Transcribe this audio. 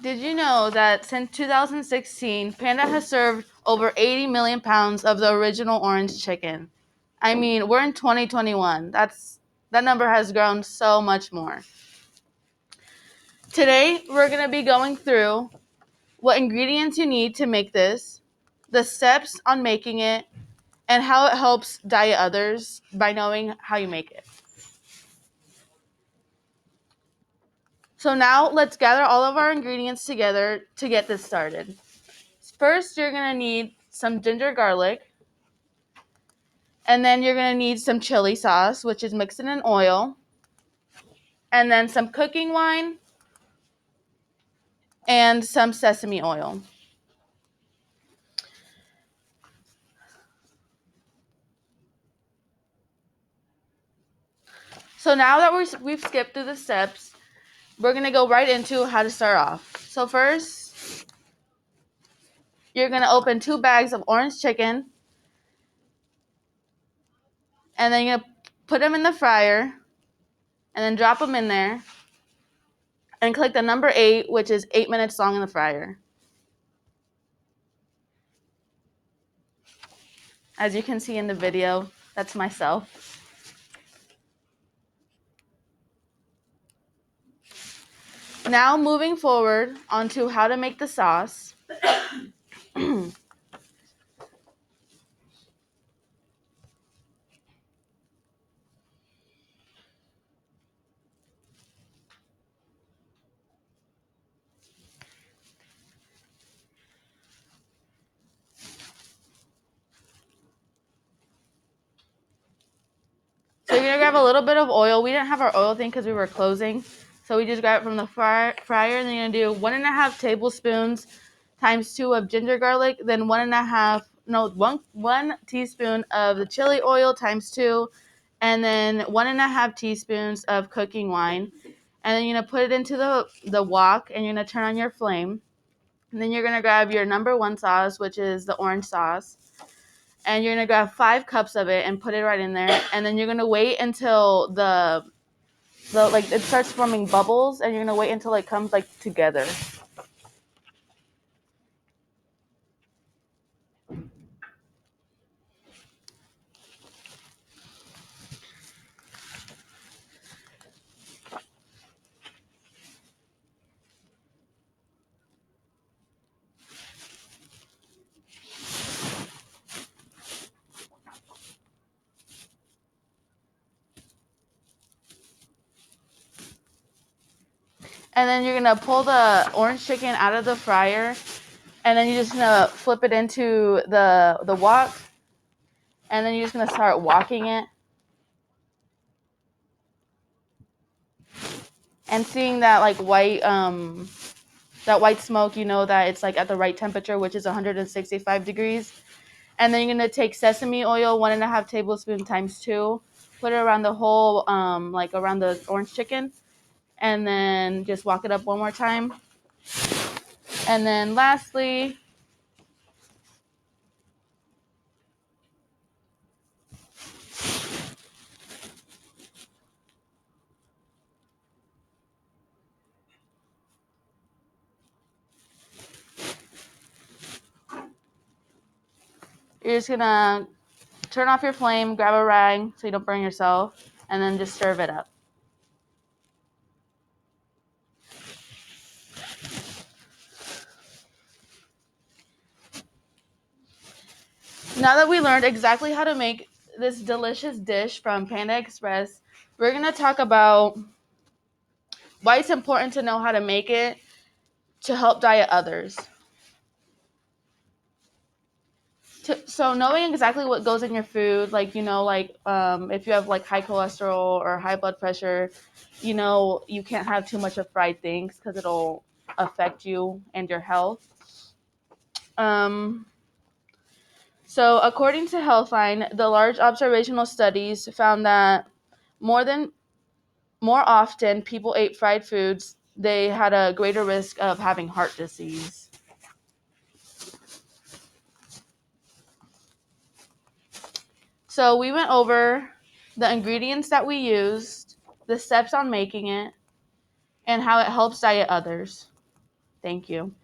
Did you know that since 2016, Panda has served over 80 million pounds of the original orange chicken? I mean, we're in 2021. That number has grown so much more. Today, we're going to be going through what ingredients you need to make this, the steps on making it, and how it helps diet others by knowing how you make it. So now let's gather all of our ingredients together to get this started. First, you're going to need some ginger garlic, and then you're going to need some chili sauce, which is mixed in an oil, and then some cooking wine and some sesame oil. So now that we've skipped through the steps, we're going to go right into how to start off. So first, you're going to open 2 bags of orange chicken, and then you're going to put them in the fryer, and then drop them in there, and click the number 8, which is 8 minutes long in the fryer. As you can see in the video, that's myself. Now moving forward onto how to make the sauce. So you're gonna grab a little bit of oil. We didn't have our oil thing because we were closing, so we just grab it from the fryer. And then you're gonna do 1.5 tablespoons times 2 of ginger garlic, then 1 teaspoon of the chili oil times 2, and then 1.5 teaspoons of cooking wine. And then you're gonna put it into the wok, and you're gonna turn on your flame. And then you're gonna grab your number 1 sauce, which is the orange sauce. And you're gonna grab 5 cups of it and put it right in there, and then you're gonna wait until the like it starts forming bubbles, and you're gonna wait until it comes like together. And then you're gonna pull the orange chicken out of the fryer, and then you're just gonna flip it into the wok, and then you're just gonna start walking it. And seeing that like white smoke, you know that it's like at the right temperature, which is 165 degrees. And then you're gonna take sesame oil, 1.5 tablespoons times 2, put it around the whole, like around the orange chicken, and then just walk it up one more time. And then lastly, you're just gonna turn off your flame, grab a rag so you don't burn yourself, and then just serve it up. Now that we learned exactly how to make this delicious dish from Panda Express, we're gonna talk about why it's important to know how to make it to help diet others. So knowing exactly what goes in your food, like, if you have like high cholesterol or high blood pressure, you can't have too much of fried things because it'll affect you and your health. Um, so according to Healthline, the large observational studies found that more than more often people ate fried foods, they had a greater risk of having heart disease. So we went over the ingredients that we used, the steps on making it, and how it helps diet others. Thank you.